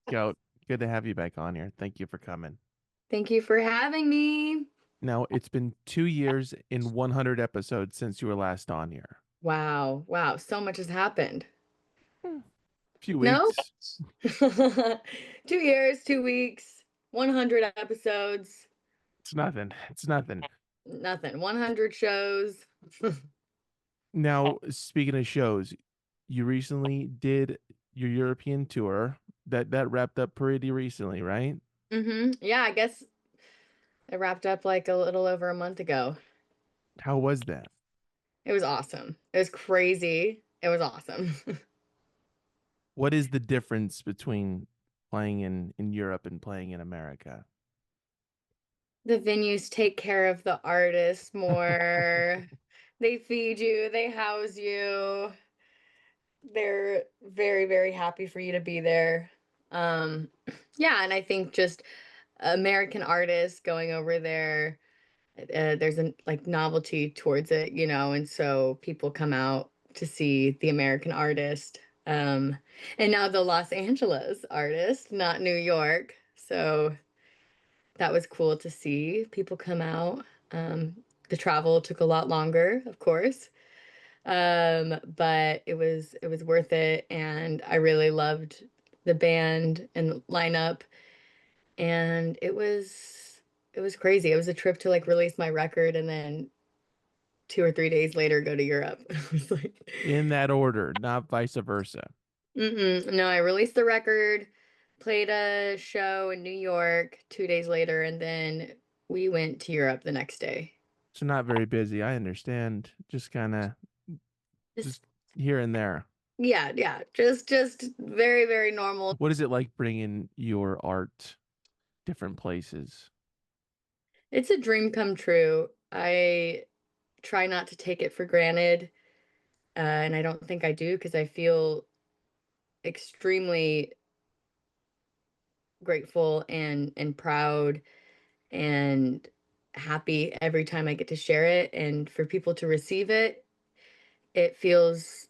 Scout, good to have you back on here. Thank you for coming. Thank you for having me. Now, it's been 2 years in 100 episodes since you were last on here. Wow. Wow. So much has happened. Hmm. Few No? weeks. 2 years, 2 weeks, 100 episodes, It's nothing. It's nothing. nothing. 100 shows. Now, speaking of shows, you recently did your European tour. That wrapped up pretty recently, right? Yeah, I guess it wrapped up like a little over a month ago. How was that? It was awesome. It was crazy. It was awesome. What is the difference between playing in Europe and playing in America? The venues take care of the artists more. They feed you, they house you. They're very, very happy for you to be there. Um, yeah, and I think just American artists going over there, there's a like novelty towards it, and so people come out to see the American artist. Um, and now the Los Angeles artist, not New York. So that was cool to see people come out. The travel took a lot longer, of course. But it was worth it, and I really loved the band and the lineup, and it was crazy. It was a trip to like release my record and then 2 or 3 days later go to Europe. It was like, In that order, not vice versa. no, I released the record, played a show in New York 2 days later, and then we went to Europe the next day. So not very busy. I understand. Just kind of Just just here and there. yeah, yeah, just very, very normal. What is it like bringing your art different places? It's a dream come true. I try not to take it for granted. And I don't think I do because I feel extremely grateful and proud and happy every time I get to share it. And for people to receive it, it feels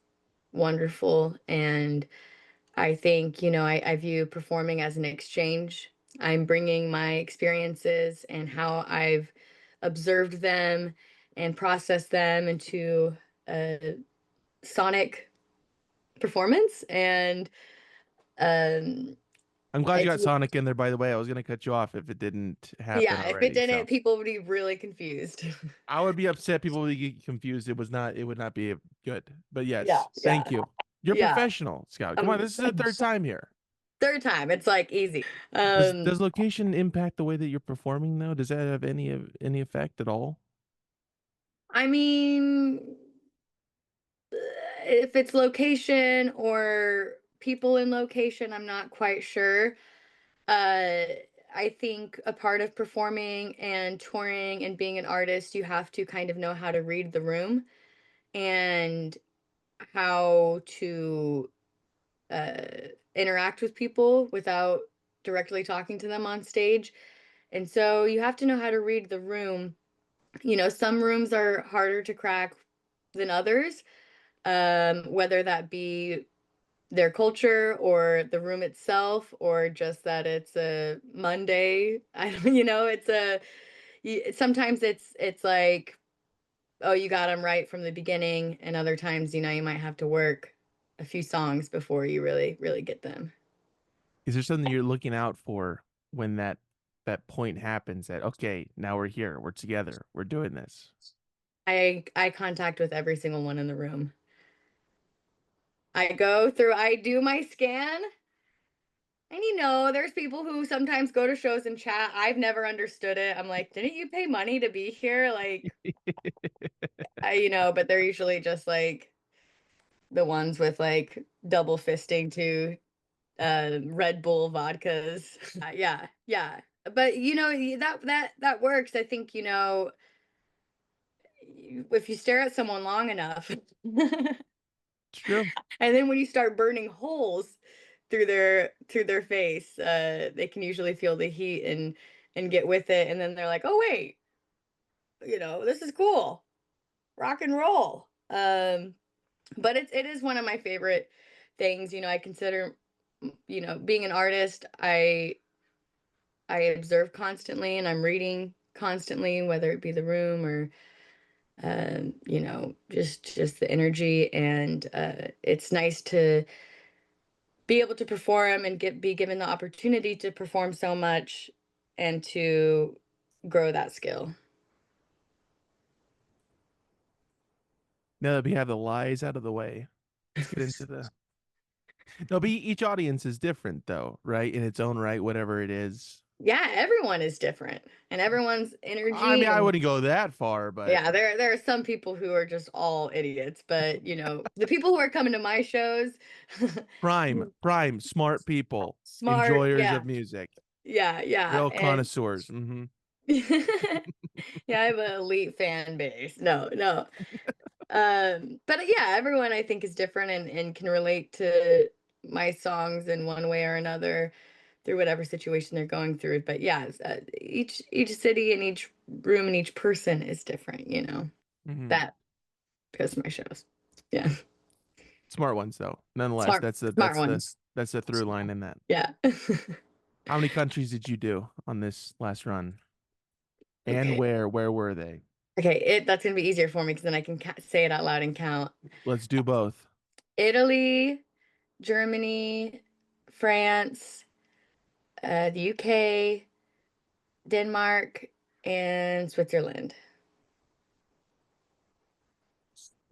wonderful. And I think, I view performing as an exchange. I'm bringing my experiences and how I've observed them and processed them into a sonic performance. And um, I'm glad you it's, got Sonic in there, by the way. I was going to cut you off if it didn't happen yeah, if it already. didn't, So people would be really confused. I would be upset. People would get confused. It would not be good. But Yeah, yes, thank yeah, you. You're yeah. professional, Scout. Come on. Um, This is the third time here. Third time, it's like easy. Does location impact the way that you're performing though? Does that have any effect at all? I mean, if it's location or people in location, I'm not quite sure. Uh, I think a part of performing and touring and being an artist, you have to kind of know how to read the room and how to uh, interact with people without directly talking to them on stage. And so you have to know how to read the room. Some rooms are harder to crack than others, whether that be their culture or the room itself or just that it's a Monday. I don't, it's sometimes it's like, oh, you got them right from the beginning, and other times, you might have to work a few songs before you really, really get them. Is there something you're looking out for when that point happens that okay, now we're here, we're together, we're doing this? I eye contact with every single one in the room. I do my scan. And there's people who sometimes go to shows and chat. I've never understood it. I'm like, didn't you pay money to be here? Like, but they're usually just like the ones with like double fisting to Red Bull vodkas. Yeah, yeah. But that works. I think, if you stare at someone long enough, and It's true. then when you start burning holes through their face, they can usually feel the heat and get with it, and then they're like, "Oh wait, this is cool, rock and roll." But it is one of my favorite things. I consider being an artist, I observe constantly and I'm reading constantly, whether it be the room or just the energy. And it's nice to be able to perform and be given the opportunity to perform so much and to grow that skill. Now that we have the lies out of the way, let's get into the. No, but each audience is different, though, right? In its own right, whatever it is. Yeah, everyone is different and everyone's I mean, energy I and wouldn't go that far, but yeah, there are some people who are just all idiots, but the people who are coming to my shows, prime, smart people, smart, enjoyers yeah, of music, yeah, yeah, real and connoisseurs. Hmm. yeah, I have an elite fan base. No, no. But yeah, everyone I think is different and can relate to my songs in one way or another through whatever situation they're going through. But yeah, each city and each room and each person is different, Hmm. That goes to my shows. Yeah. Smart ones, though. Nonetheless, Smart smart ones. that's the through line in that. Yeah. How many countries did you do on this last run, and Okay. where? Where were they? Okay, that's gonna be easier for me because then I can say it out loud and count. Let's do both. Italy, Germany, France, the UK, Denmark, and Switzerland.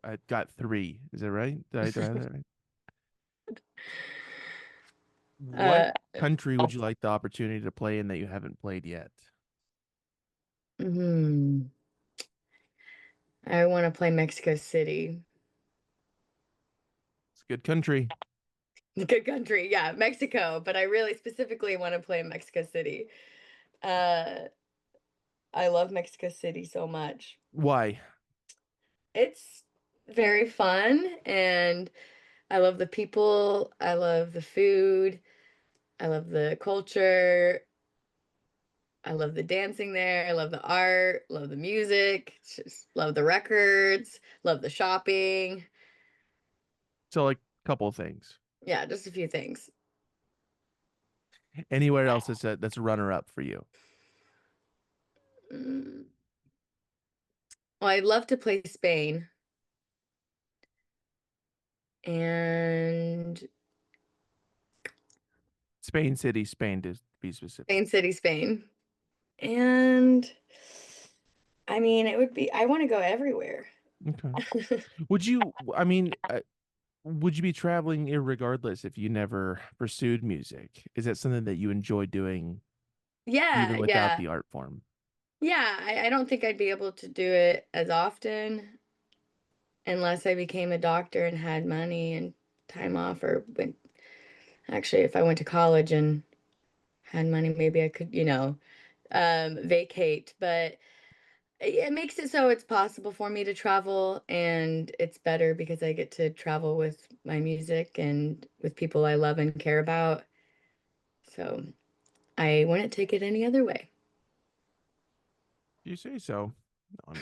I got three. Is that right? Did I have that right? What Uh, country would you like the opportunity to play in that you haven't played yet? hmm, I want to play Mexico City. It's a good country. Good country, yeah, Mexico. But I really specifically want to play Mexico City. Uh, I love Mexico City so much. Why? It's very fun, and I love the people. I love the food. I love the culture. I love the dancing there. I love the art, love the music, just love the records, love the shopping. So, like, couple of things. Yeah, just a few things. Anywhere else that's a runner up for you? Mm. Well, I'd love to play Spain and Spain City, Spain to be specific. Spain City, Spain. And I mean, I want to go everywhere. Okay. Would you? I mean, would you be traveling irregardless if you never pursued music? Is that something that you enjoy doing Yeah, even without yeah. the art form? Yeah, I don't think I'd be able to do it as often unless I became a doctor and had money and time off or went actually if I went to college and had money, maybe I could, vacate. But it makes it so it's possible for me to travel and it's better because I get to travel with my music and with people I love and care about. So I wouldn't take it any other way. You say so. No,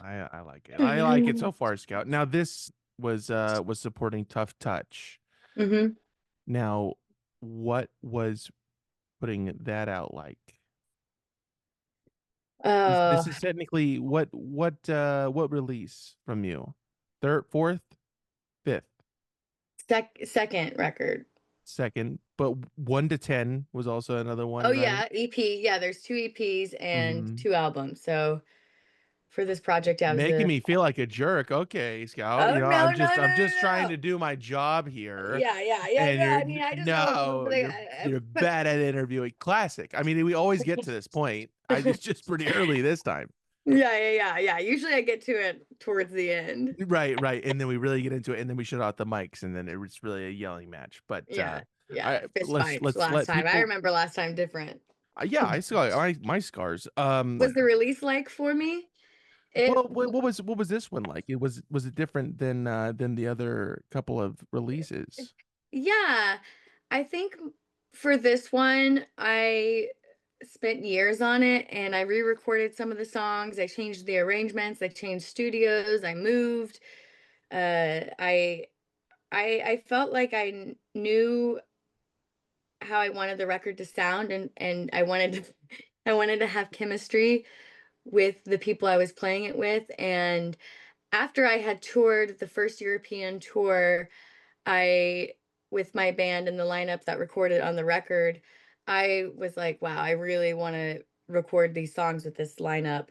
I like it. I like it so far, Scout. Now this was supporting Tough Touch. Hmm. Now, what was putting that out like? This Oh, is technically what release from you? Third, fourth, fifth, second record. second, but 1 to 10 was also another Oh one, right? yeah, EP. Yeah, there's two EPs and Hmm. two albums. So for this project, I was Making the me feel like a jerk. Okay, Scout. oh no, no, no, I'm no, just trying no. to do my job here, Yeah, yeah, yeah, and no, you're I mean, I just no, I you're put bad at interviewing. Classic. I mean, we always get to this point. It's just pretty early this time. yeah, yeah, yeah, yeah. Usually I get to it towards the end. Right, right. And then we really get into it, and then we shut out the mics, and then it was really a yelling match. But Yeah, yeah, I fist fights let's last let time. I people. remember last time different. Yeah, I saw my scars. Was the release like for me? It Well, what was this one like? Was it different than the other couple of releases? Yeah, I think for this one, I spent years on it and I re-recorded some of the songs. I changed the arrangements, I changed studios, I moved. I felt like I knew how I wanted the record to sound, and I wanted to I wanted to have chemistry with the people I was playing it with. And after I had toured the first European tour, I with my band and the lineup that recorded on the record, I was like, wow, I really want to record these songs with this lineup.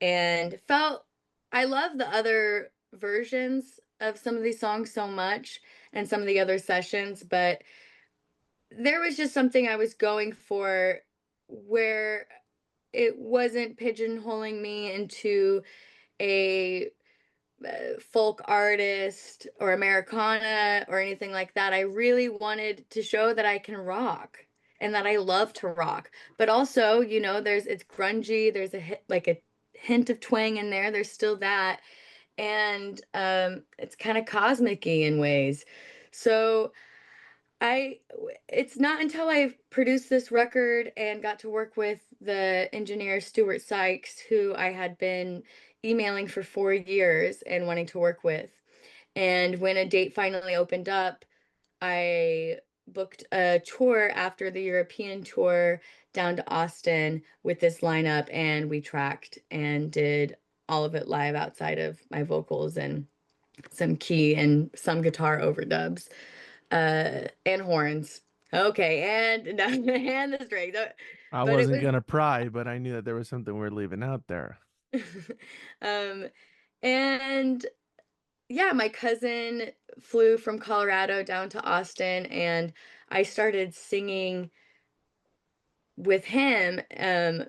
And felt I love the other versions of some of these songs so much and some of the other sessions, but there was just something I was going for where it wasn't pigeonholing me into a folk artist or Americana or anything like that. I really wanted to show that I can rock and that I love to rock. But also, there's it's grungy, there's like a hint of twang in there. There's still that. And it's kind of cosmic-y in ways. So it's not until I produced this record and got to work with the engineer Stuart Sykes, who I had been emailing for 4 years and wanting to work with. And when a date finally opened up, I booked a tour after the European tour down to Austin with this lineup, and we tracked and did all of it live outside of my vocals and some key and some guitar overdubs and horns. Okay, and and the strings. I But it wasn't was gonna pry, but I knew that there was something we're leaving out there. um and yeah, my cousin flew from Colorado down to Austin, and I started singing with him.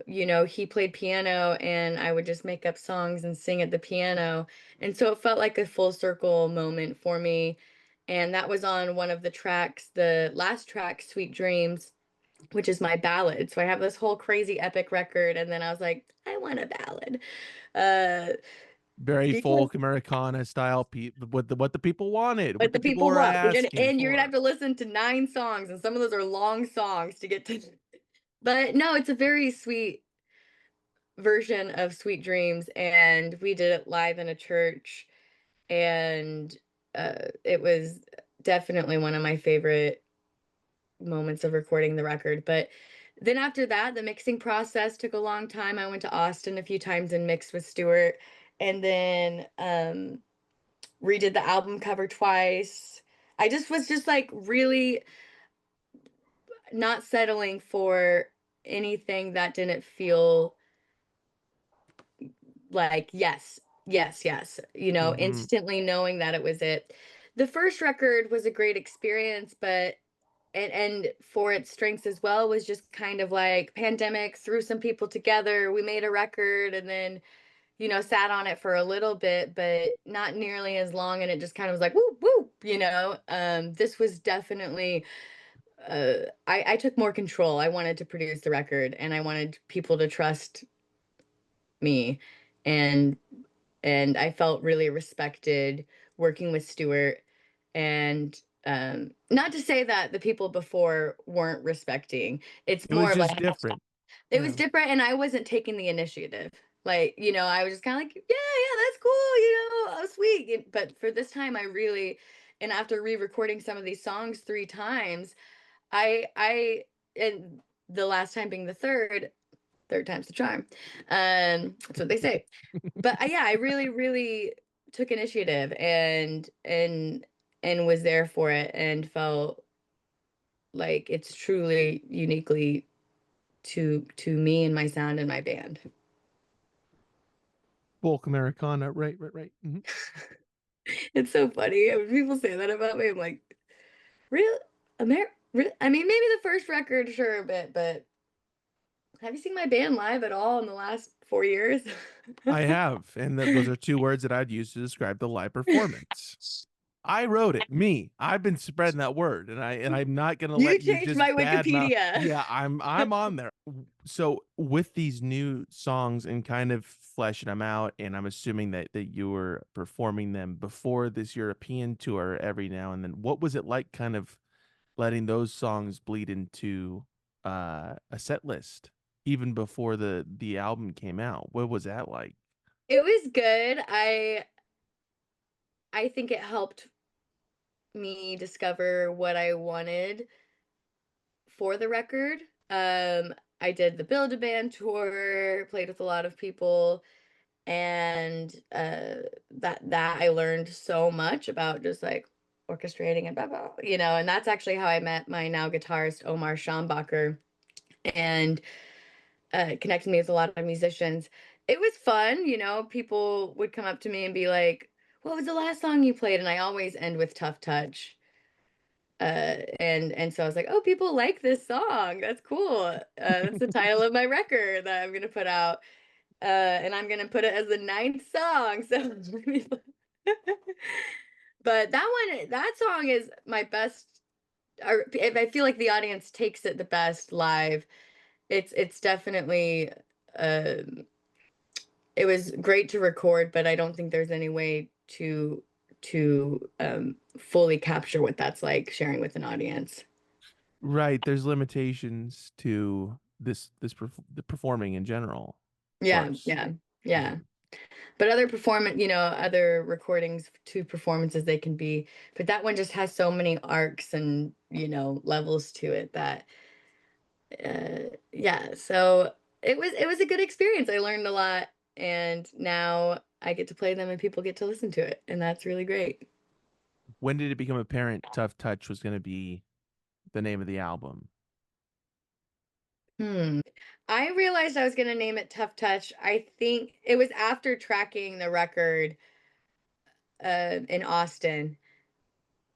He played piano and I would just make up songs and sing at the piano. And so it felt like a full circle moment for me. And that was on one of the tracks, the last track, Sweet Dreams, which is my ballad. So I have this whole crazy epic record, and then I was like, I want a ballad. Uh Very because folk Americana style, what the people wanted, what what the the people people were want. asking And you're gonna have for. to listen to 9 songs, and some of those are long songs to get to. But no, it's a very sweet version of Sweet Dreams, and we did it live in a church, and it was definitely one of my favorite moments of recording the record. But then after that, the mixing process took a long time. I went to Austin a few times and mixed with Stuart, and then redid the album cover twice. I just was just like really not settling for anything that didn't feel like yes, yes, yes, Hmm. instantly knowing that it was it. The first record was a great experience, but and for its strengths as well, was just kind of like pandemic threw some people together. We made a record and then, sat on it for a little bit, but not nearly as long. And it just kind of was like, whoop, whoop, this was definitely, I took more control. I wanted to produce the record and I wanted people to trust me. And I felt really respected working with Stuart. And not to say that the people before weren't respecting. It's It was more just like different. it was Yeah. different, and I wasn't taking the initiative. Like, I was just kind of like, yeah, yeah, that's cool, oh, sweet. But for this time, I really, and after re-recording some of these songs 3 times, and the last time being the third time's the charm. That's what they say. But yeah, I really, really took initiative and was there for it and felt like it's truly uniquely to me and my sound and my band. Folk Americana, right, right, right. It's so funny when people say that about me. I'm like, real I mean, maybe the first record, sure, a bit, but have you seen my band live at all in the last 4 years? I have, and those are two words that I'd use to describe the live performance. I wrote it, me. I've been spreading that word, and I'm not gonna You let you changed just my badmouth. Wikipedia. Yeah, I'm on there. So with these new songs and kind of fleshing them out, and I'm assuming that you were performing them before this European tour every now and then. What was it like, kind of letting those songs bleed into a set list even before the album came out? What was that like? It was good. I think it helped me discover what I wanted for the record. I did the Build a Band tour, played with a lot of people, and that I learned so much about just like orchestrating and blah blah, and that's actually how I met my now guitarist Omar Schambacher, and connected me with a lot of musicians. It was fun, people would come up to me and be like, "What was the last song you played?" And I always end with Tough Touch. And so I was like, "Oh, people like this song. That's cool. That's the title of my record that I'm gonna put out, and I'm gonna put it as the ninth song." So, but that song is my best. Or if I feel like the audience takes it the best live, it's definitely. Um, it was great to record, but I don't think there's any way to fully capture what that's like sharing with an audience. Right, there's limitations to the performing in general, of Yeah, course. yeah, Yeah. yeah. But other other recordings to performances they can be, but that one just has so many arcs and, levels to it that yeah, so it was a good experience. I learned a lot, and now I get to play them and people get to listen to it, and that's really great. When did it become apparent Tough Touch was going to be the name of the album? Hmm. I realized I was gonna name it Tough Touch. I think it was after tracking the record in Austin.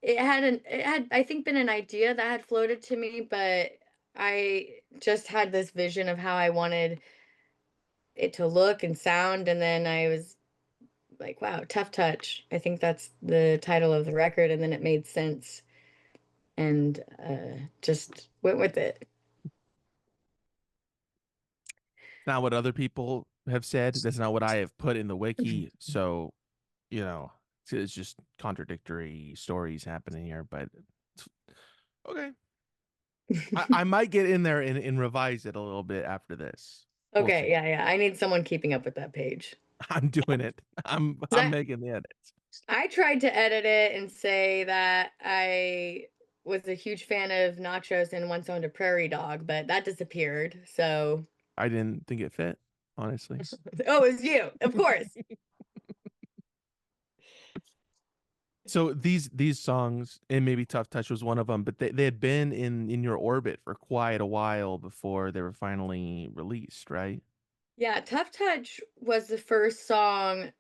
It had I think been an idea that had floated to me, but I just had this vision of how I wanted it to look and sound, and then I was like, wow, Tough Touch. I think that's the title of the record, and then it made sense, and just went with it. Not what other people have said. That's not what I have put in the wiki. So, you know, it's just contradictory stories happening here. But okay, I might get in there and revise it a little bit after this. We'll Okay, see. yeah, yeah. I need someone keeping up with that page. I'm doing it. I'm 'Cause making the edits. I tried to edit it and say that I was a huge fan of nachos and once owned a prairie dog, but that disappeared. So, I didn't think it fit, honestly. oh, it was you, of course. So these songs, and maybe Tough Touch was one of them, but they had been in your orbit for quite a while before they were finally released, right? Yeah, Tough Touch was the first song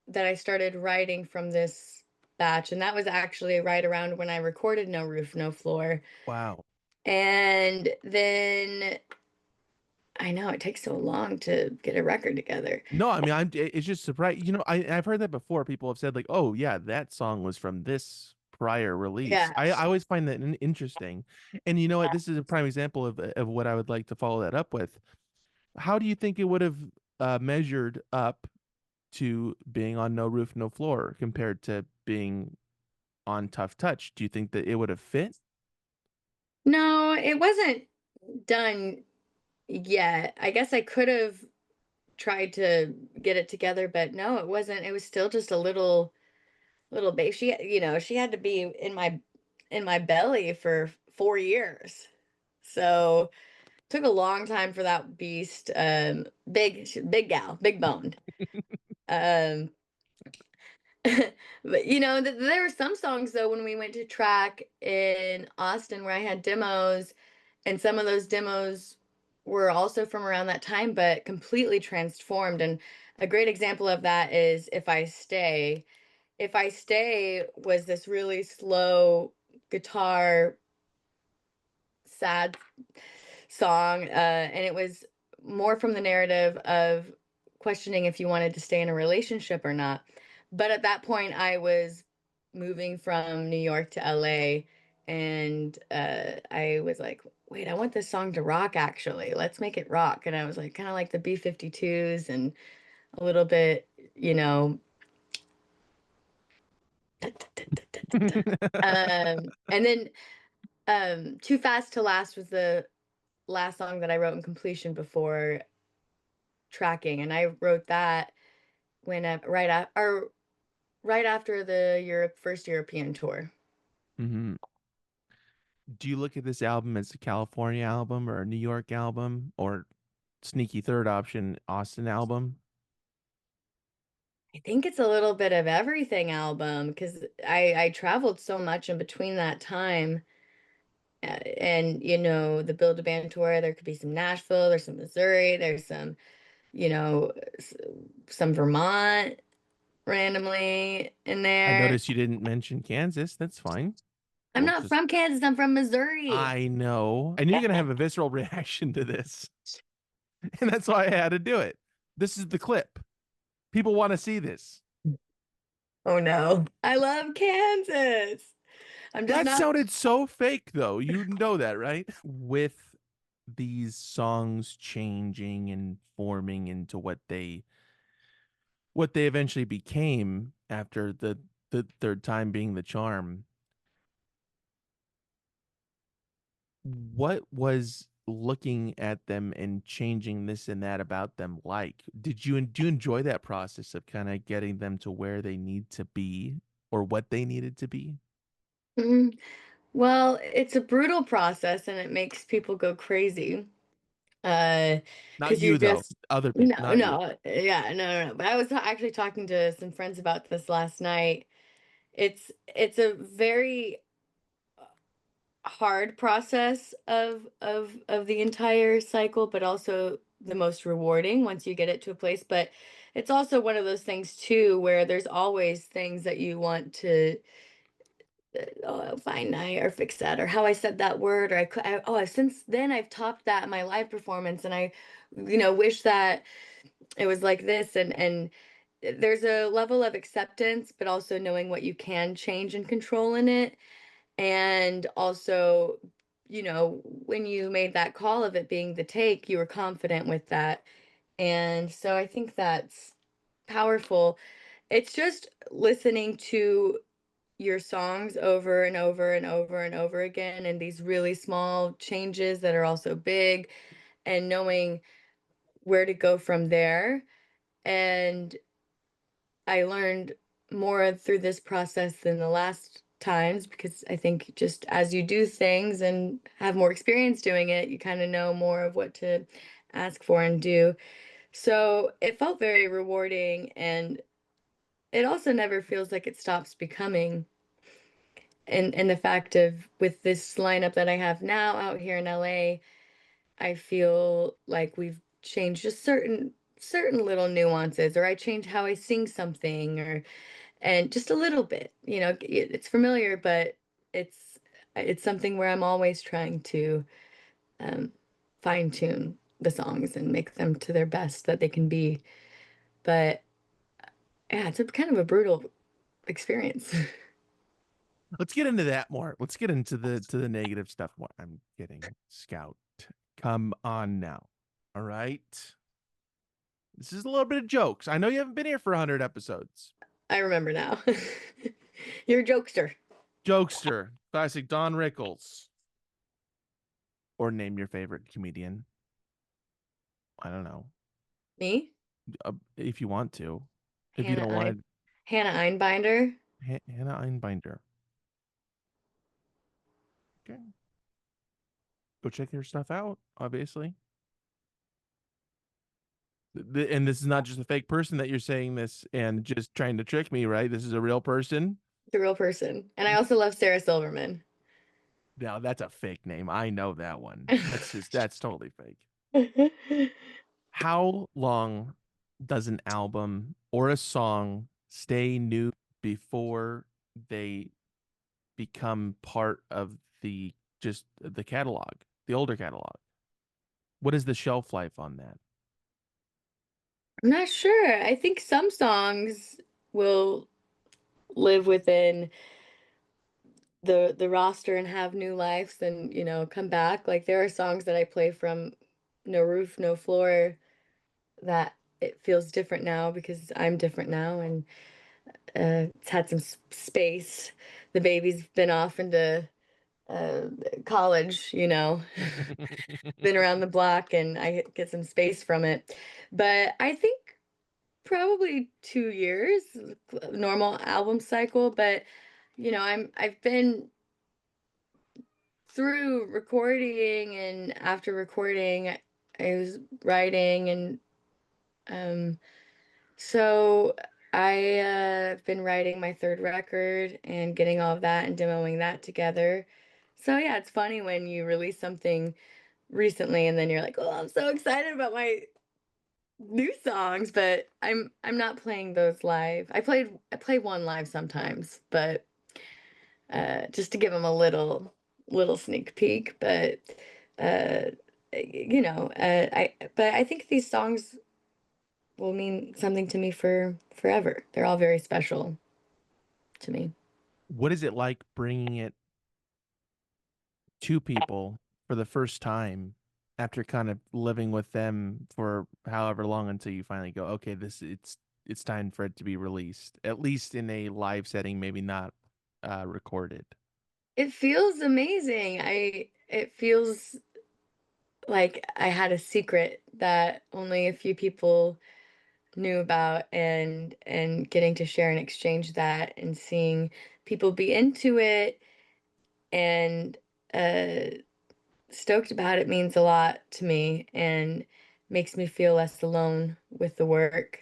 that I started writing from this batch, and that was actually right around when I recorded No Roof, No Floor. Wow. And then I know it takes so long to get a record together. No, I mean it's just surprising. I've heard that before. People have said like, "Oh yeah, that song was from this prior release." Yeah. I always find that interesting. And you know what? This is a prime example of what I would like to follow that up with. How do you think it would have measured up to being on No Roof, No Floor compared to being on Tough Touch? Do you think that it would have fit? No, it wasn't done yet. I guess I could have tried to get it together, but no, it wasn't. It was still just a little baby. She had to be in my belly for 4 years. So, took a long time for that beast. Big gal, big boned. Um but there were some songs though when we went to track in Austin where I had demos, and some of those demos were also from around that time but completely transformed. And a great example of that is If I Stay. If I Stay was this really slow guitar sad song, and it was more from the narrative of questioning if you wanted to stay in a relationship or not. But at that point, I was moving from New York to LA, and I was like, wait, I want this song to rock actually. Let's make it rock. And I was like, kind of like the B-52s and a little bit, you know. And then Too Fast to Last was the last song that I wrote in completion before tracking, and I wrote that when right after the Europe first European tour. Hmm. Do you look at this album as a California album or a New York album or sneaky third option Austin album? I think it's a little bit of everything album because I traveled so much in between that time. And the Build a Band tour, there could be some Nashville, there's some Missouri, there's some, you know, s- some Vermont randomly in I there. noticed you didn't mention Kansas. That's fine. I'm We'll not just from Kansas, I'm from Missouri. I know. I knew you're gonna have a visceral reaction to this. And that's why I had to do it. This is the clip. People want to see this. Oh no. I love Kansas. I'm just That not. sounded so fake, though. You know that, right? With these songs changing and forming into what they eventually became after the third time being the charm, what was looking at them and changing this and that about them like? Do you enjoy that process of kind of getting them to where they need to be or what they needed to be? Mm, well, it's a brutal process and it makes people go crazy. Uh, Not because you're you though. just Other people, no, not you. no, yeah, no. But I was actually talking to some friends about this last night. It's a very hard process of the entire cycle, but also the most rewarding once you get it to a place. But it's also one of those things too, where there's always things that you want to oh, fine I or fix that or how I said that word or since then I've topped that in my live performance and I wish that it was like this and there's a level of acceptance but also knowing what you can change and control in it and also when you made that call of it being the take you were confident with that and so I think that's powerful. It's just listening to your songs over and over and over and over again and these really small changes that are also big and knowing where to go from there. And I learned more through this process than the last times because I think just as you do things and have more experience doing it, you kind of know more of what to ask for and do. So it felt very rewarding and it also never feels like it stops becoming. And the fact of with this lineup that I have now out here in LA, I feel like we've changed just certain little nuances, or I changed how I sing something, or and just a little bit. It's familiar, but it's it's something where I'm always trying to um, fine tune the songs and make them to their best that they can be. But yeah, it's a kind of a brutal experience. Let's get into that more. Let's get into the negative stuff more. I'm kidding. Scout. Come on now. All right. This is a little bit of jokes. I know you haven't been here for 100 episodes. I remember now. You're a jokester. Jokester, classic Don Rickles. Or name your favorite comedian. I don't know. Me? If you want to. If you Hannah don't I want Hannah Einbinder. Hannah Einbinder. Okay. Go check your stuff out, obviously. And this is not just a fake person that you're saying this and just trying to trick me, right? This is a real person. The real person. And I also love Sarah Silverman. Now that's a fake name. I know that one. That's totally fake. How long does an album or a song stay new before they become part of the catalog, the older catalog? What is the shelf life on that? I'm not sure. I think some songs will live within the roster and have new lives and, come back. Like there are songs that I play from No Roof, No Floor that it feels different now because I'm different now and it's had some space. The baby's been off into uh, college, been around the block and I get some space from it. But I think probably 2 years, normal album cycle. But I've been through recording and after recording, I was writing and um so I've been writing my third record and getting all of that and demoing that together. So yeah, it's funny when you release something recently and then you're like, "Oh, I'm so excited about my new songs," but I'm not playing those live. I play one live sometimes, but just to give them a little sneak peek. But uh, I think these songs will mean something to me for forever. They're all very special to me. What is it like bringing it to people for the first time after kind of living with them for however long until you finally go, okay, this it's time for it to be released, at least in a live setting, maybe not recorded. It feels amazing. I It feels like I had a secret that only a few people knew about, and getting to share and exchange that and seeing people be into it and uh stoked about it means a lot to me and makes me feel less alone with the work.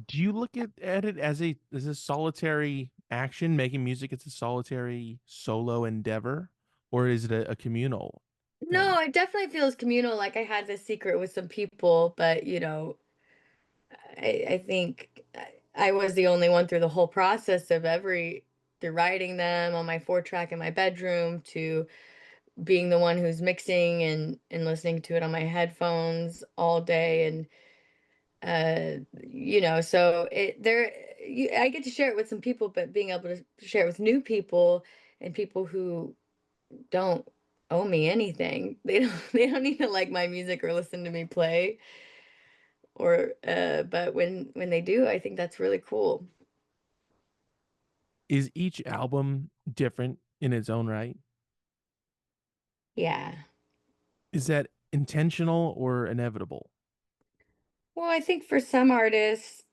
Do you look at it as a solitary action, making music? It's a solitary solo endeavor, or is it a communal thing? No, it definitely feels communal, like I had this secret with some people, but I think I was the only one through the whole process of through writing them on my 4 track in my bedroom to being the one who's mixing and listening to it on my headphones all day. And so I get to share it with some people, but being able to share it with new people and people who don't owe me anything. They don't need to like my music or listen to me play, or but when they do, I think that's really cool. Is each album different in its own right? Yeah. Is that intentional or inevitable? Well, I think for some artists,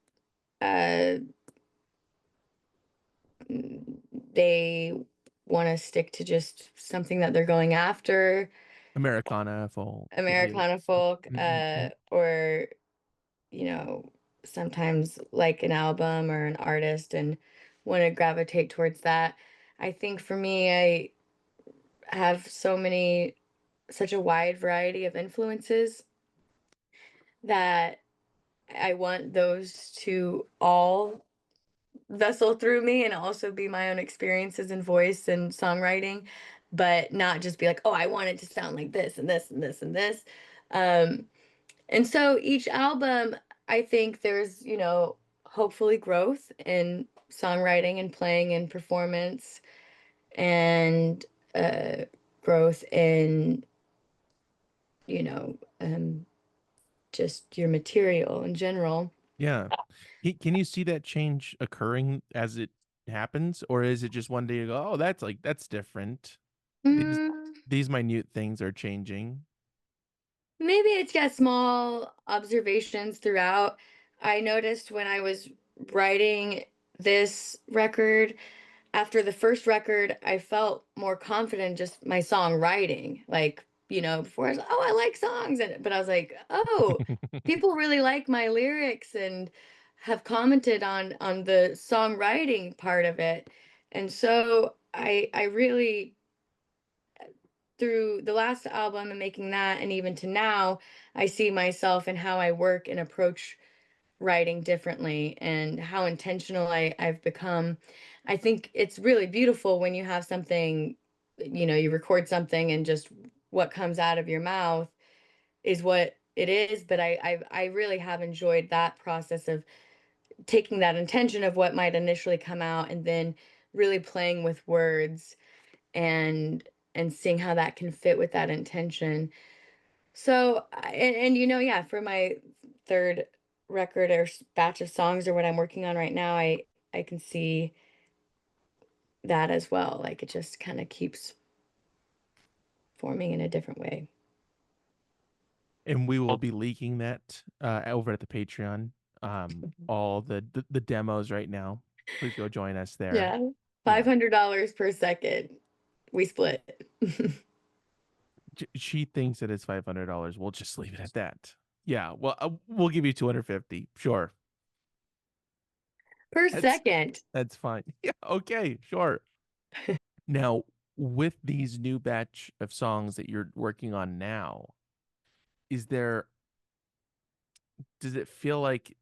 uh, they want to stick to just something that they're going after, Americana, folk, Americana folk, mm-hmm. or you know, sometimes like an album or an artist and want to gravitate towards that. I think for me, I have such a wide variety of influences that I want those to all vessel through me and also be my own experiences and voice and songwriting, but not just be like, oh, I want it to sound like this and this and this and this. Um, and so each album, I think there's, hopefully growth in songwriting and playing and performance and uh, growth in, you know, um, just your material in general. Yeah. Can you see that change occurring as it happens, or is it just one day you go, "Oh, that's different. These Mm, these minute things are changing." Maybe it's just small observations throughout. I noticed when I was writing this record, after the first record, I felt more confident in just my songwriting. Like, before I was like, oh, I like songs. But I was like, oh, people really like my lyrics and have commented on the songwriting part of it. And so I really, through the last album and making that, and even to now, I see myself and how I work and approach writing differently and how intentional I've become. I think it's really beautiful when you have something, you record something and just what comes out of your mouth is what it is. But I really have enjoyed that process of taking that intention of what might initially come out and then really playing with words and seeing how that can fit with that intention. So, yeah, for my third record or batch of songs or what I'm working on right now, I can see that as well. Like it just kind of keeps forming in a different way. And we will be leaking that over at the Patreon. Mhm. All the demos right now. Please go join us there. Yeah, Yeah. $500 per second. we split. She thinks that it's $500. We'll just leave it at that. Yeah, well, we'll give you 250. Sure. Per That's second. that's fine. Yeah, okay, sure. Now, with these new batch of songs that you're working on now, is there does it feel like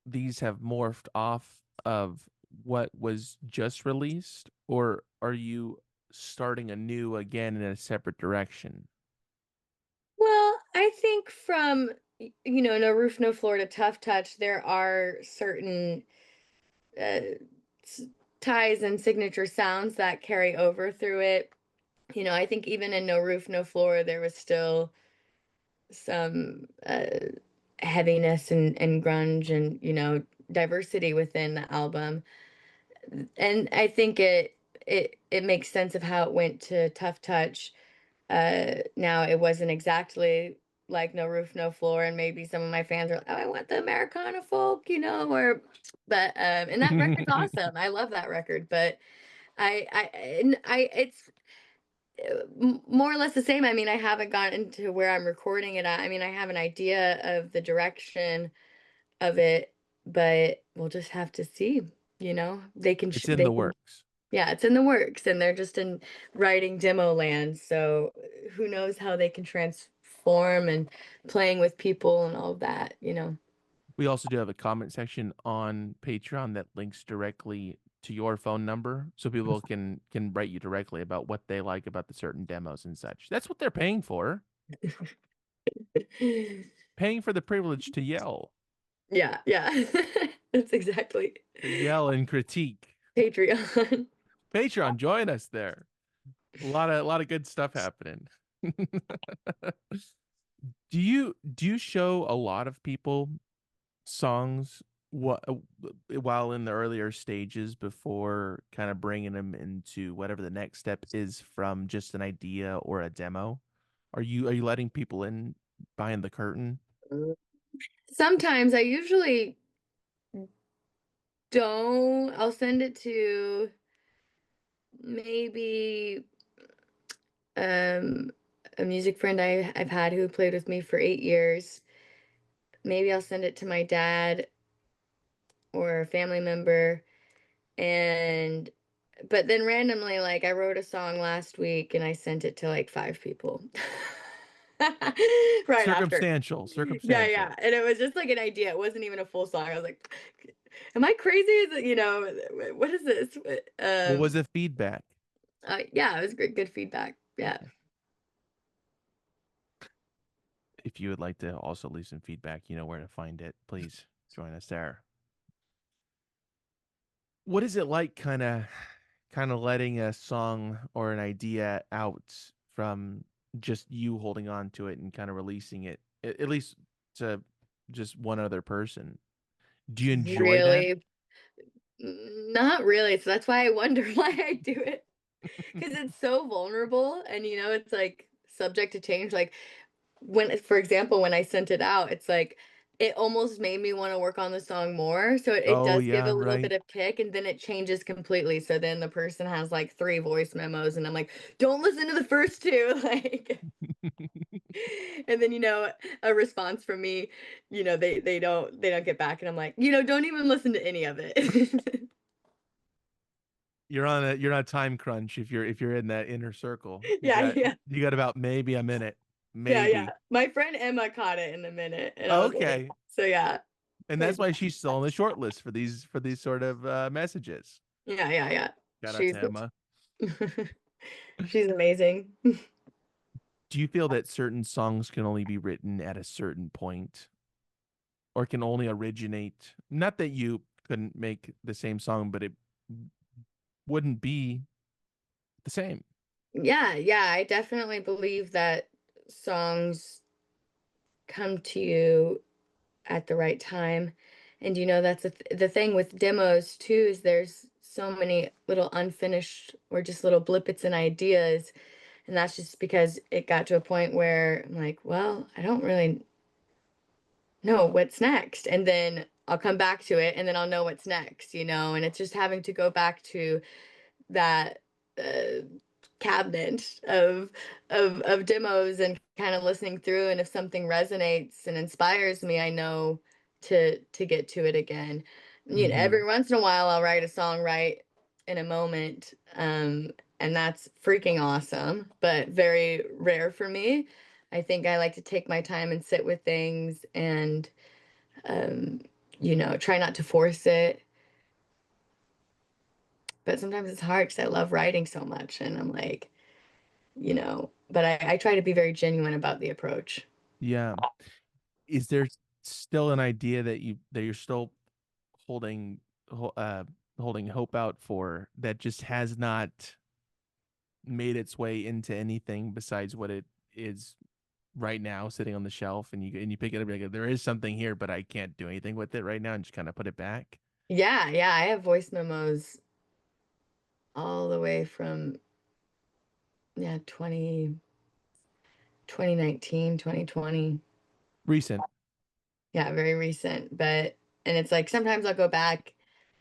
these have morphed off of what was just released, or are you starting anew again in a separate direction? Well, I think from No Roof, No Floor to Tough Touch, there are certain uh, s- ties and signature sounds that carry over through it. I think even in No Roof, No Floor, there was still some heaviness and grunge and, diversity within the album. And I think it makes sense of how it went to Tough Touch. Now it wasn't exactly like No Roof, No Floor, and maybe some of my fans are like, "Oh, I want the Americana folk," or and that record's awesome. I love that record, but it's more or less the same. I mean, I haven't gotten to where I'm recording it at. I mean, I have an idea of the direction of it, but we'll just have to see. It's in They the can, works. yeah, it's in the works, and they're just in writing demo land. So who knows how they can transform and playing with people and all of that. We also do have a comment section on Patreon that links directly to your phone number so people can write you directly about what they like about the certain demos and such. That's what they're paying for. Paying for the privilege to yell. Yeah, yeah. That's exactly To yell and critique. Patreon. Patreon, join us there. A lot of good stuff happening. Do you show a lot of people songs while in the earlier stages before kind of bringing them into whatever the next step is from just an idea or a demo? Are you letting people in behind the curtain? Sometimes I usually don't. I'll send it to maybe um a music friend I've had who played with me for 8 years. Maybe I'll send it to my dad or a family member, and but then randomly, like, I wrote a song last week and I sent it to like 5 people. Right after. Circumstantial, Yeah, yeah. circumstantial. And it was just like an idea. It wasn't even a full song. I was like, am I crazy? Is it, what is this? What was the feedback? Yeah, it was good feedback. Yeah. If you would like to also leave some feedback, you know where to find it. Please join us there. What is it like kind of letting a song or an idea out from just you holding on to it and kind of releasing it at least to just one other person? Do you enjoy that? Really, not really. So that's why I wonder why I do it. Because it's so vulnerable and it's like subject to change. Like for example, when I sent it out, it's like it almost made me want to work on the song more. So it Oh does give yeah, a little right. bit of kick and then it changes completely. So then the person has like three voice memos and I'm like, don't listen to the first two. Like, and then a response from me, they don't get back and I'm like, don't even listen to any of it. You're on a time crunch if you're in that inner circle. You Yeah, got yeah. you got about maybe a minute. Yeah, yeah. Maybe. My friend Emma caught it in a minute, and I was like, Okay. so yeah. And that's why she's still on the short list for these sort of messages. Yeah, yeah, yeah. Shout out She's to Emma. she's amazing. Do you feel that certain songs can only be written at a certain point or can only originate? Not that you couldn't make the same song, but it wouldn't be the same. Yeah, yeah, I definitely believe that songs come to you at the right time. And that's the thing with demos too, is there's so many little unfinished or just little blippets and ideas. And that's just because it got to a point where I'm like, well, I don't really know what's next. And then I'll come back to it and then I'll know what's next. And it's just having to go back to that uh, cabinet of demos and kind of listening through, and if something resonates and inspires me, I know to get to it again. You know, Mm-hmm. every once in a while I'll write a song right in a moment, and that's freaking awesome, but very rare for me. I think I like to take my time and sit with things and um, try not to force it. But sometimes it's hard because I love writing so much, and I'm like, but I try to be very genuine about the approach. Yeah. Is there still an idea that you're still holding ho- uh holding hope out for that just has not made its way into anything besides what it is right now sitting on the shelf, and you pick it up, like, there is something here, but I can't do anything with it right now, and just kind of put it back? Yeah, yeah, I have voice memos all the way from, yeah, 2019, 2020. Recent. Yeah, very recent. And it's like sometimes I'll go back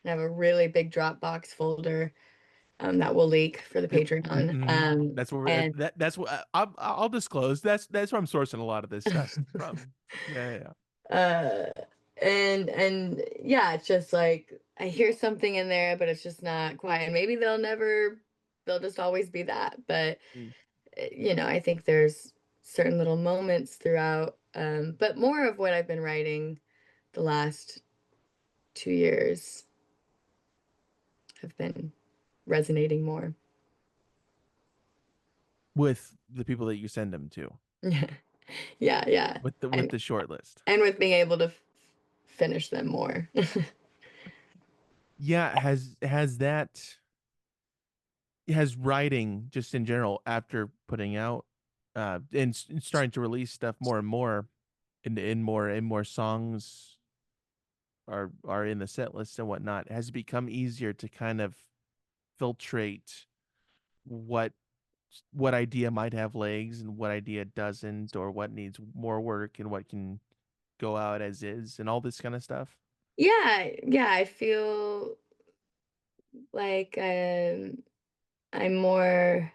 and have a really big Dropbox folder that will leak for the Patreon. Mm-hmm. That's what And that's what I'll disclose. That's where I'm sourcing a lot of this stuff from. Yeah, yeah, yeah. uh and yeah, it's just like I hear something in there, but it's just not quite. And maybe they'll just always be that. But Mm. I think there's certain little moments throughout, but more of what I've been writing the last 2 years have been resonating more. With the people that you send them to, Yeah, yeah, yeah. with And the short list. and with being able to finish them more. Yeah, has writing just in general, after putting out and starting to release stuff more and more, and more songs are in the set list and whatnot, has it become easier to kind of filtrate what what idea might have legs and what idea doesn't, or what needs more work and what can go out as is, and all this kind of stuff? Yeah, yeah, I feel like I'm more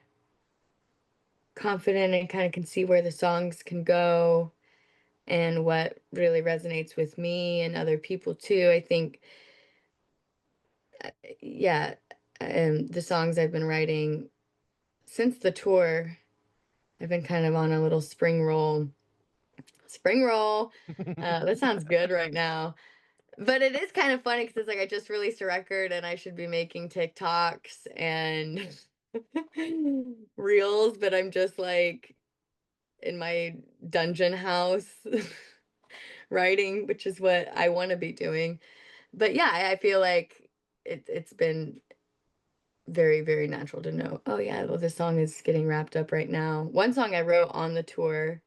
confident and kind of can see where the songs can go and what really resonates with me and other people too. I think, yeah, the songs I've been writing since the tour, I've been kind of on a little spring roll. Spring roll. That sounds good right now. But it is kind of funny because it's like I just released a record and I should be making TikToks and reels, but I'm just like in my dungeon house writing, which is what I want to be doing. But yeah, I feel like it's been very, very natural to know, oh yeah, well, this song is getting wrapped up right now. One song I wrote on the tour,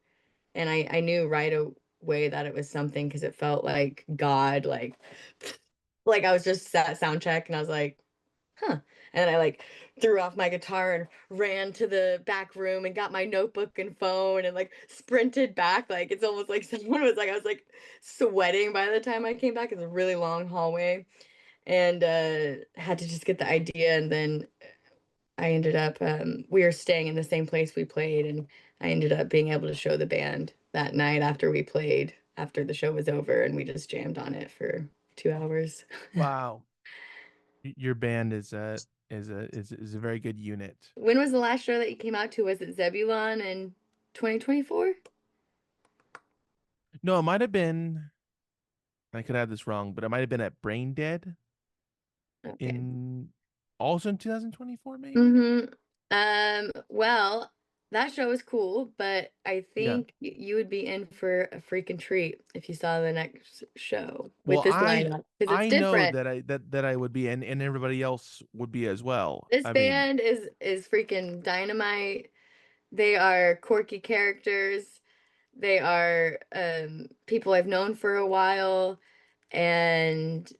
and I knew right away that it was something because it felt like God, like I was just at sound check and I was like, huh. And I like threw off my guitar and ran to the back room and got my notebook and phone and like sprinted back. Like it's almost like someone was like, I was like sweating by the time I came back. It's a really long hallway and had to just get the idea. And then I ended up, we were staying in the same place we played. And I ended up being able to show the band that night after we played, after the show was over. And we just jammed on it for 2 hours. Wow. Your band is a very good unit. When was the last show that you came out to? Was it Zebulon in 2024? No, it might have been, I could have this wrong, but it might have been at Brain Dead Okay. in also in 2024, maybe. Mm-hmm. Well, that show was cool, but I Yeah. think you would be in for a freaking treat if you saw the next show with Well, this lineup because it's I know different. that I would be, and everybody else would be as well. This I mean, band is freaking dynamite. They are quirky characters. They are people I've known for a while, and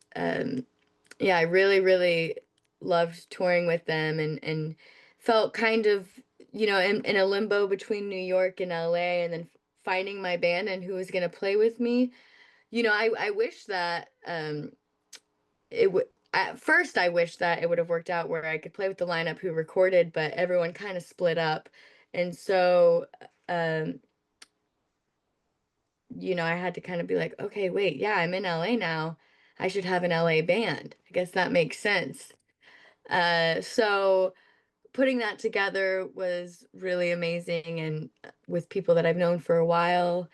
yeah, I really, really loved touring with them and felt kind of, in a limbo between New York and LA and then finding my band and who was going to play with me. I wish that it would at first I wish that it would have worked out where I could play with the lineup who recorded, but everyone kind of split up. And so, um, I had to kind of be like, okay, wait, yeah, I'm in LA now. I should have an LA band. I guess that makes sense. So putting that together was really amazing and with people that I've known for a while.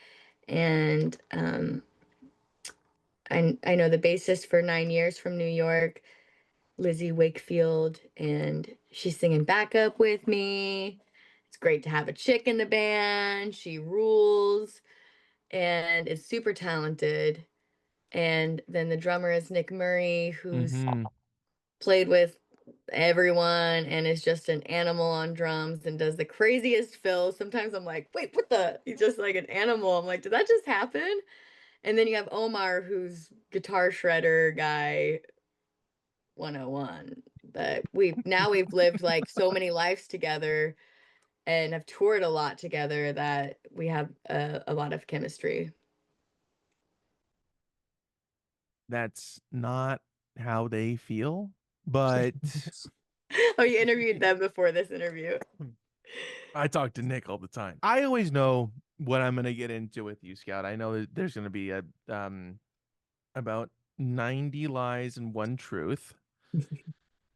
And I know the bassist for 9 years from New York, Lizzie Wakefield, and she's singing backup with me. It's great to have a chick in the band. She rules and is super talented. And then the drummer is Nick Murray, who's Mm-hmm. played with everyone and is just an animal on drums and does the craziest fills. Sometimes I'm like, wait, what the? He's just like an animal. I'm like, did that just happen? And then you have Omar, who's guitar shredder guy 101. But we've lived like so many lives together and have toured a lot together that we have a lot of chemistry. That's not how they feel, but Oh, you interviewed them before this interview. I talk to Nick all the time. I always know what I'm going to get into with you, Scout. I know that there's going to be a about 90 lies and one truth.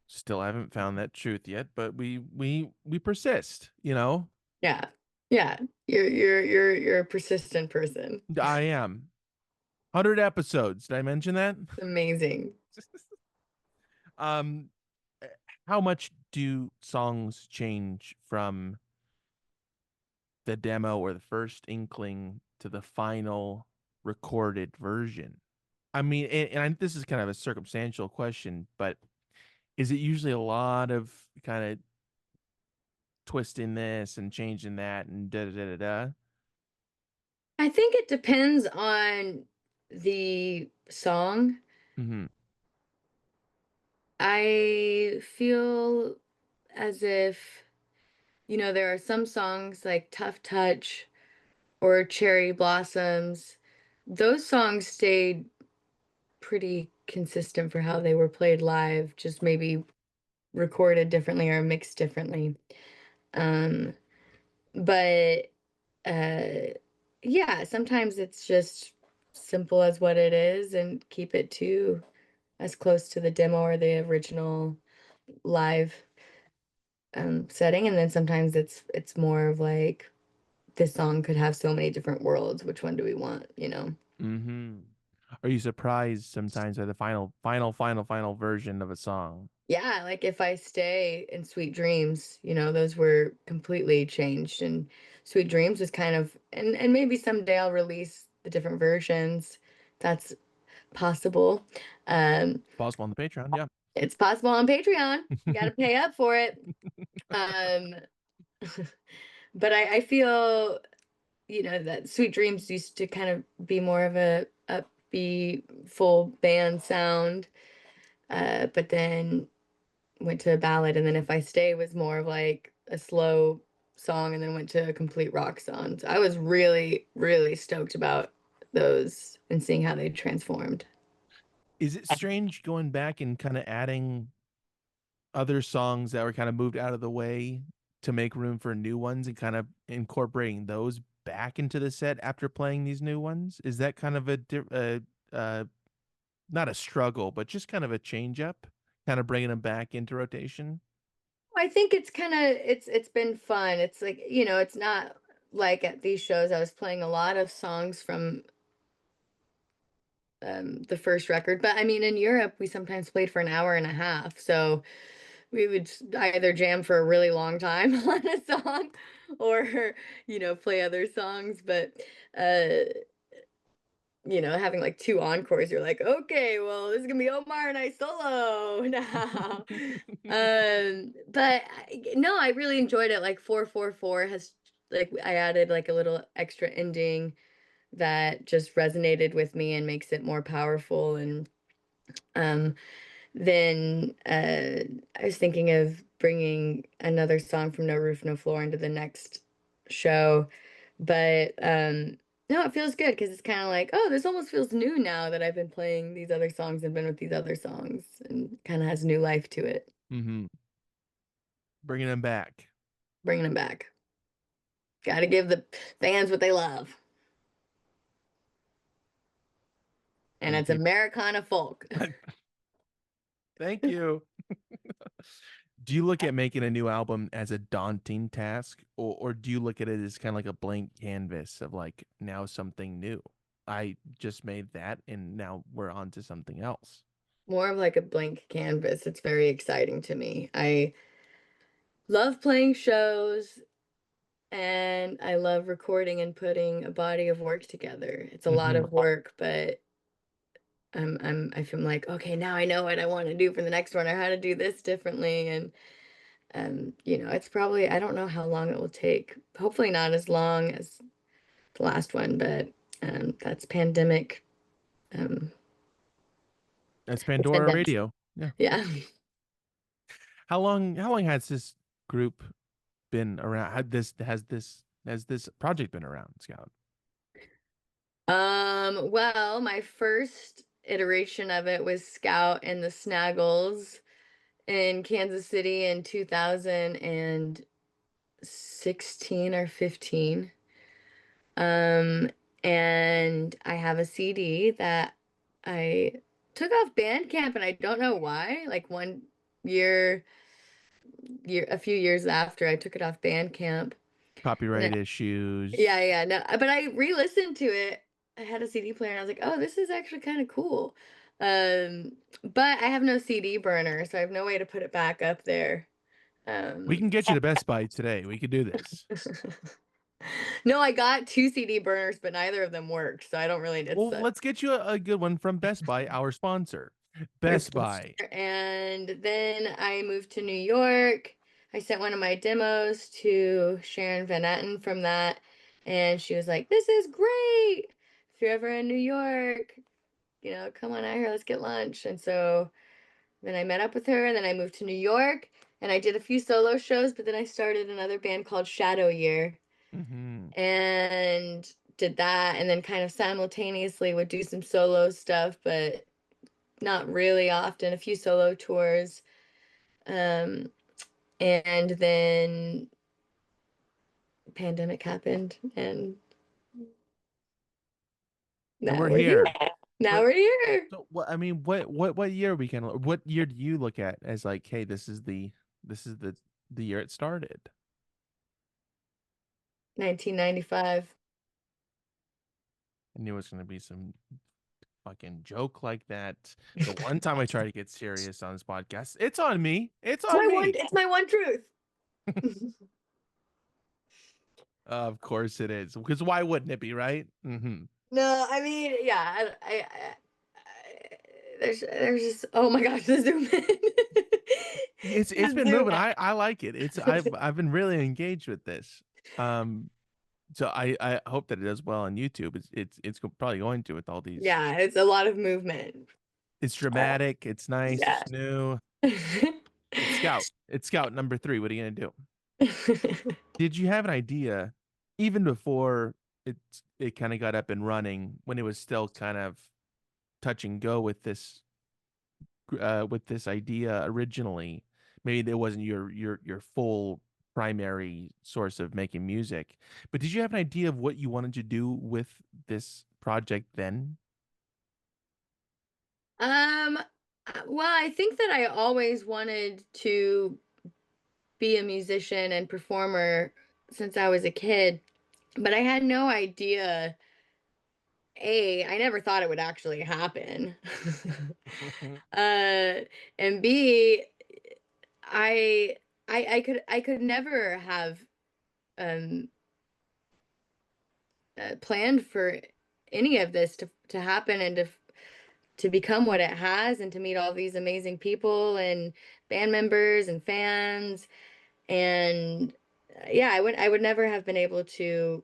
Still haven't found that truth yet, but we persist, you know? Yeah. Yeah. You're a persistent person. I am. 100 episodes. Did I mention that? Amazing. um how much do songs change from the demo or the first inkling to the final recorded version? I mean, this is kind of a circumstantial question, but is it usually a lot of kind of twisting this and changing that and da da da da da? I think it depends on the song. Mm-hmm. I feel as if, there are some songs like Tough Touch or Cherry Blossoms. Those songs stayed pretty consistent for how they were played live, just maybe recorded differently or mixed differently. Um, but uh, yeah, sometimes it's just simple as what it is and keep it to as close to the demo or the original live setting. And then sometimes it's more of like this song could have so many different worlds. Which one do we want? Mm-hmm. Are you surprised sometimes by the final version of a song? Yeah, like If I Stay and Sweet Dreams, those were completely changed. And Sweet Dreams is kind of, and maybe someday I'll release the different versions. That's possible. Um, Possible on the Patreon, yeah. it's possible on Patreon. You got to pay up for it. Um, but I feel, that Sweet Dreams used to kind of be more of a upbeat full band sound. But then went to a ballad, and then If I Stay was more of like a slow song, and then went to a complete rock song. So I was really, really stoked about those and seeing how they transformed. Is it strange going back and kind of adding other songs that were kind of moved out of the way to make room for new ones and kind of incorporating those back into the set after playing these new ones? Is that kind of not a struggle, but just kind of a change up, kind of bringing them back into rotation? I think it's kind of it's been fun. It's like, it's not like at these shows I was playing a lot of songs from the first record, but I mean in Europe we sometimes played for an hour and a half. So we would either jam for a really long time on a song or, play other songs. But, having like two encores, you're like, okay, well, this is gonna be Omar and I solo now. But no, I really enjoyed it. Like 444 has, like, I added like a little extra ending that just resonated with me and makes it more powerful. And um then I was thinking of bringing another song from No Roof, No Floor into the next show, but No, it feels good because it's kind of like, oh, this almost feels new now that I've been playing these other songs and been with these other songs, and kind of has new life to it, Mm-hmm. Bringing them back. bringing them back. Got to give the fans what they love, and And it's people, Americana folk. thank you. Do you look at making a new album as a daunting task, or do you look at it as kind of like a blank canvas of like now something new? I just made that and now we're on to something else. More of like a blank canvas. It's very exciting to me. I love playing shows and I love recording and putting a body of work together. It's a lot Hmm. of work, but I feel like, okay, now I know what I want to do for the next one or how to do this differently. And it's probably, I don't know how long it will take. Hopefully not as long as the last one, but that's pandemic. Um, That's it's Pandora pandemic. Radio. Yeah. Yeah. How long has this group been around? Has this project been around, Scout? Well, my first iteration of it was Scout and the Snaggles in Kansas City in 2016 or 15. Um, and I have a CD that I took off Bandcamp and I don't know why. Like one year, a few years after I took it off Bandcamp. And Copyright then, yeah, issues. yeah, no, but I re-listened to it. I had a CD player and I was like, oh, this is actually kind of cool. But I have no CD burner, so I have no way to put it back up there. We Um, can get you to Best Buy today. We could do this. no, I got two CD burners, but neither of them worked, so I don't really, it's Well, let's get you a good one from Best Buy, our sponsor. our Best sponsor. Buy. And then I moved to New York. I sent one of my demos to Sharon Van Etten from that, and she was like, "This is great. If you're ever in New York, come on out here, let's get lunch." And so then I met up with her, and then I moved to New York, and I did a few solo shows, but then I started another band called Shadow Year Hmm. and did that, and then kind of simultaneously would do some solo stuff, but not really often, a few solo tours. Um, and then pandemic happened, and And now we're we're here. here. Now But we're here. so what I mean, what year we can what year do you look at as like, hey, this is the year it started? 1995. I knew it was gonna be some fucking joke like that. The one time I try to get serious on this podcast, it's on me. It's It's on my one. me. It's my one truth. Of course it is. Because why wouldn't it be, right? Hmm. No, I mean, yeah, there's just, oh my gosh, the zoom in. It's The been zoom moving. I like it. It's I've been really engaged with this. Um, so I hope that it does well on YouTube. Probably going to with all these. Yeah, it's a lot of movement. It's dramatic. It's nice. Yeah. It's new. It's Scout. It's Scout number three. What are you gonna do? Did you have an idea, even before it kind of got up and running, when it was still kind of touch and go with this idea originally? Maybe it wasn't your full primary source of making music, but did you have an idea of what you wanted to do with this project then? Um, well, I think that I always wanted to be a musician and performer since I was a kid, but I had no idea. I never thought it would actually happen. uh, and B, I, I could never have um planned for any of this to happen and to become what it has and to meet all these amazing people and band members and fans and yeah, I would never have been able to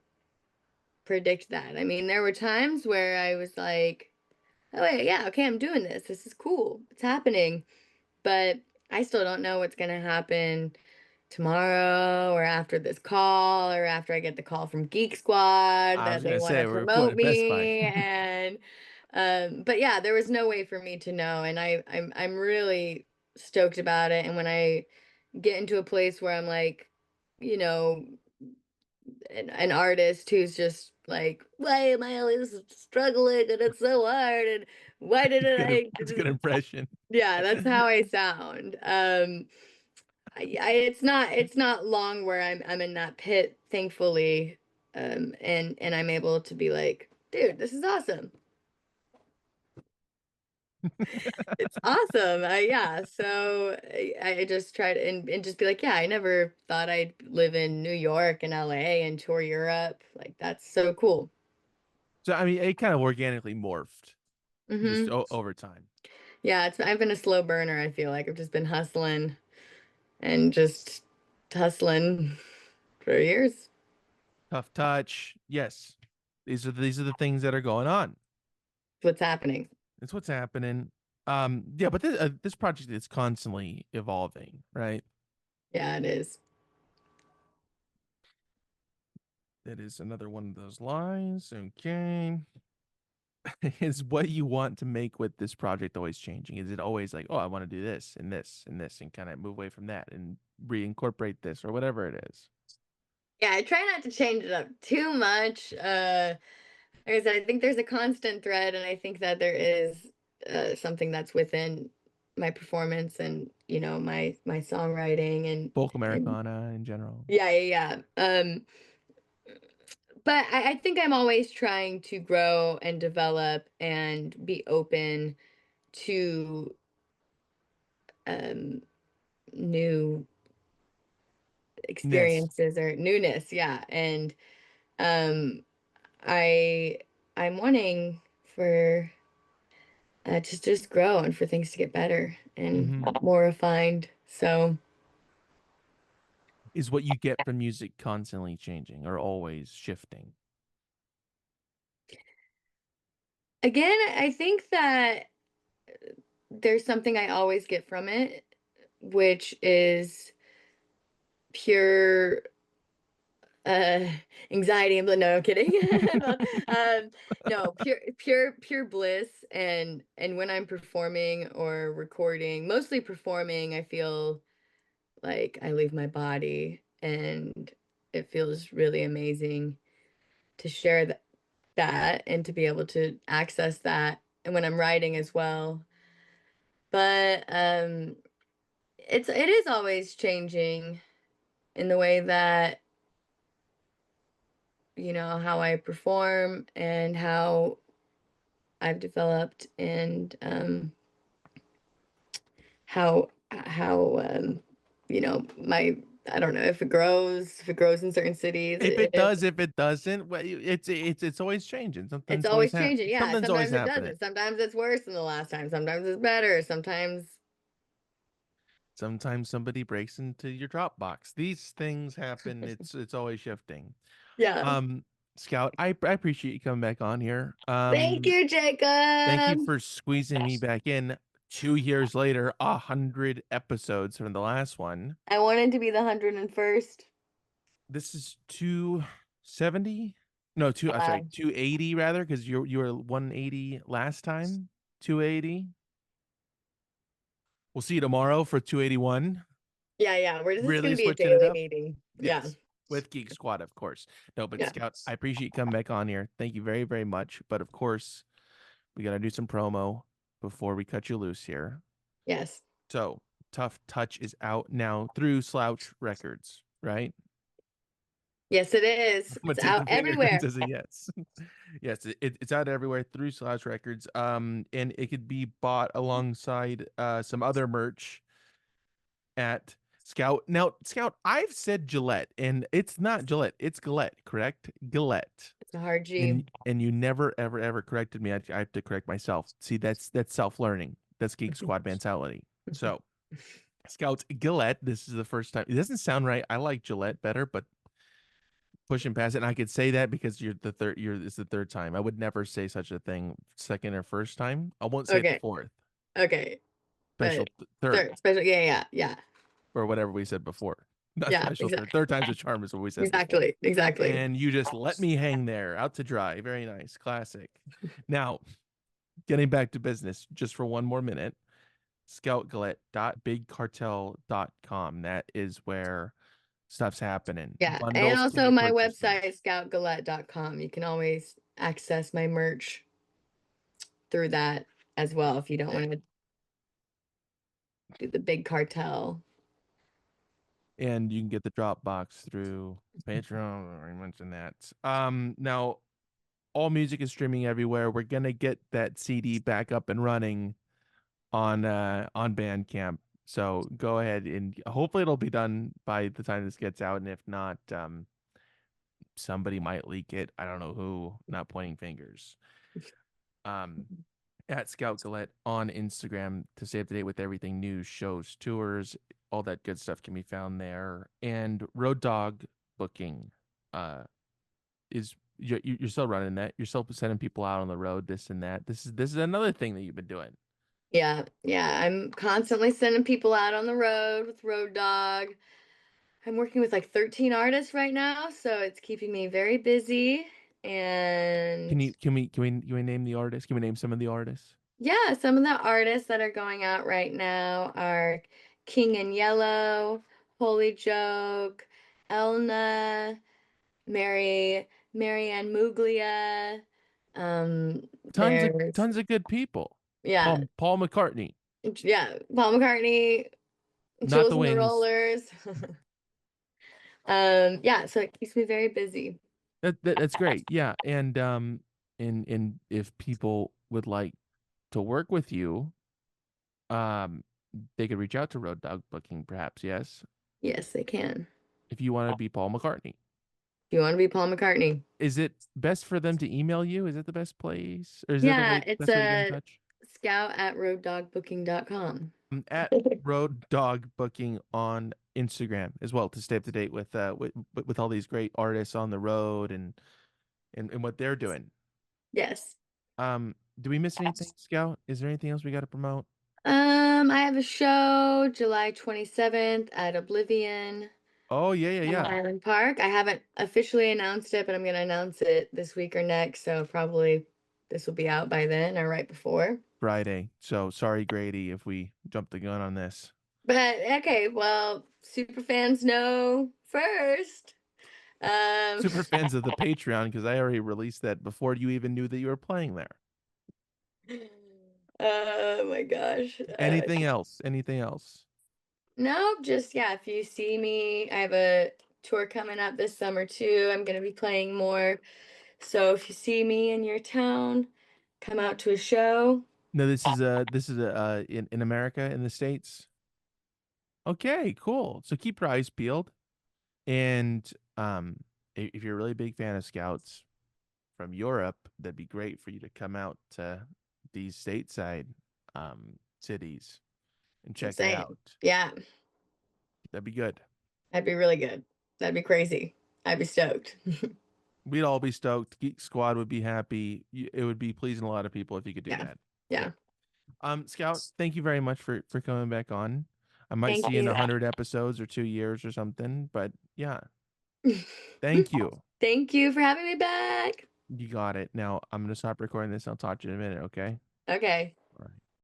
predict that. I mean, there were times where I was like, oh wait, yeah, okay, I'm doing this. This is cool. It's happening. But I still don't know what's going to happen tomorrow or after this call or after I get the call from Geek Squad I that was they gonna want to say we're promote recording at Best Buy. me and but yeah, there was no way for me to know and I'm really stoked about it and when I get into a place where I'm like, you know, an artist who's just like, why am I always struggling and it's so hard and why didn't I That's a good impression. yeah, that's how I sound. It's not long where I'm in that pit, thankfully, and I'm able to be like, dude, this is awesome. It's awesome. Yeah. So I just try to and just be like, yeah, I never thought I'd live in New York and LA and tour Europe. Like that's so cool. So I mean, it kind of organically morphed just Hmm. over time. Yeah, I've been a slow burner, I feel like. I've just been hustling and just hustling for years. Tough touch. Yes, these are the things that are going on. What's happening. It's what's happening. Yeah, but this project is constantly evolving, right? Yeah, it is. That is another one of those lines. Okay. Is what you want to make with this project always changing? Is it always like, oh, I want to do this and this and this and kind of move away from that and reincorporate this or whatever it is? Yeah, I try not to change it up too much. Like I said, I think there's a constant thread, and I think that there is something that's within my performance and my songwriting Folk and Americana in general. yeah, yeah, yeah. But I think I'm always trying to grow and develop and be open to um, new Ness. experiences or newness. Yeah, and um, I I'm wanting for to just grow and for things to get better and Hmm. more refined. So Is what you get from music constantly changing or always shifting? again, I think that there's something I always get from it, which is pure uh anxiety and no, I'm kidding. um no, pure bliss and when I'm performing or recording, mostly performing, I feel like I leave my body and it feels really amazing to share that and to be able to access that and when I'm writing as well. But it is always changing in the way that how I perform and how I've developed and how my I don't know if it grows in certain cities. If it doesn't, well, it's always changing. It's Something's always always changing. Yeah, something's always sometimes it happening. doesn't. Sometimes it's worse than the last time. Sometimes it's better. Sometimes, Sometimes somebody breaks into your Dropbox. These things happen. It's always shifting. yeah. Um, Scout, I appreciate you coming back on here. Thank you, Thank you Jacob. for squeezing me back in 2 years later, 100 episodes from the last one. I wanted to be the 101st. This is 270. No, I'm sorry, 280 rather, because you were 180 last time. 280. We'll see you tomorrow for 281. Yeah, yeah. This is going Really to be a switching it daily up. meeting. Yeah, Yes, with Geek Squad, of course. No, but yeah. Scout, I appreciate you coming back on here. Thank you very, very much. But of course, we got to do some promo before we cut you loose here. Yes. So, Tough Touch is out now through Slouch Records, right? Yes, it is. I'm gonna It's take out the finger everywhere. as a yes. Yes, it's out everywhere through Slouch Records. And it could be bought alongside some other merch at Scout. Now, Scout, I've said Gillette, and it's not Gillette, it's Gillette, correct? Gillette. It's a hard G. And you never ever ever corrected me. I have to correct myself. See, that's self-learning. That's Geek Squad mentality. So, Scouts Gillette, this is the first time. It doesn't sound right. I like Gillette better, but pushing past it, and I could say that because it's the third time. I would never say such a thing second or first time. I won't say it the Okay. fourth. Okay. But Special third third, special. Yeah, yeah, yeah. or whatever we said before. Not Yeah, special, third. exactly. Third time's a charm, as we said before. Exactly. Exactly. And you just let me hang there out to dry. Very nice. Classic. Now, getting back to business just for one more minute, scoutgillett.bigcartel.com. That is where stuff's happening. Yeah. And Bundles can also be my purchased there. website, scoutgillett.com. You can always access my merch through that as well if you don't want to do the big cartel. And you can get the Dropbox through Patreon. I already mentioned that. Now all music is streaming everywhere. We're gonna get that CD back up and running on Bandcamp. So go ahead and hopefully it'll be done by the time this gets out. And if not, somebody might leak it. I don't know who. Not pointing fingers. Um, at Scout Gillett on Instagram to stay up to date with everything news, shows, tours, all that good stuff can be found there. And Road Dog Booking uh is you're still running that. You're still sending people out on the road, this and that. This is another thing that you've been doing. Yeah, yeah. I'm constantly sending people out on the road with Road Dog. I'm working with like 13 artists right now, so it's keeping me very busy. Can And you can we name the artists? Can we name some of the artists? yeah, some of the artists that are going out right now are King in Yellow, Holy Joke, Elna, Marianne Muglia. There's Tons of good people. yeah, Paul McCartney, yeah, Paul McCartney, not Jules the and the Wings. Rollers. Yeah, so it keeps me very busy. That's great. Yeah, and if people would like to work with you, um, they could reach out to Road Dog Booking, perhaps. Yes, Yes, they can. if you want to be Paul McCartney. Do you want to be Paul McCartney? Is it best for them to email you? Is it the best place, or is that the Yeah, way it's best way to get in a touch? scout at roaddogbooking.com. At Road Dog Booking on Instagram as well to stay up to date with all these great artists on the road and what they're doing. Yes. Do we miss anything, Scout? Is there anything else we got to promote? I have a show July 27th at Oblivion Oh yeah, yeah, in yeah. Highland Park. I haven't officially announced it, but I'm going to announce it this week or next, so probably this will be out by then or right before. Friday. So sorry, Grady, if we jumped the gun on this. But okay, well, super fans know first. Um, Super fans of the Patreon because I already released that before you even knew that you were playing there. oh my gosh. Anything else? Anything else? No, just yeah, if you see me, I have a tour coming up this summer too. I'm gonna be playing more. So if you see me in your town, come out to a show. No, this is in America in the States. Okay, cool. So keep your eyes peeled. And if you're a really big fan of Scouts from Europe, that'd be great for you to come out to these stateside cities and That's what I'm check it saying. out. Yeah, That'd be good. that'd be really good. That'd be crazy. I'd be stoked. We'd all be stoked. Geek Squad would be happy. It would be pleasing a lot of people if you could do Yeah. that. Yeah. Yeah. Scout, thank you very much for coming back on. I might Thank see you in you. 100 episodes or 2 years or something, but yeah, thank you. Thank you for having me back. You got it. Now I'm gonna stop recording this. I'll talk to you in a minute, okay? Okay.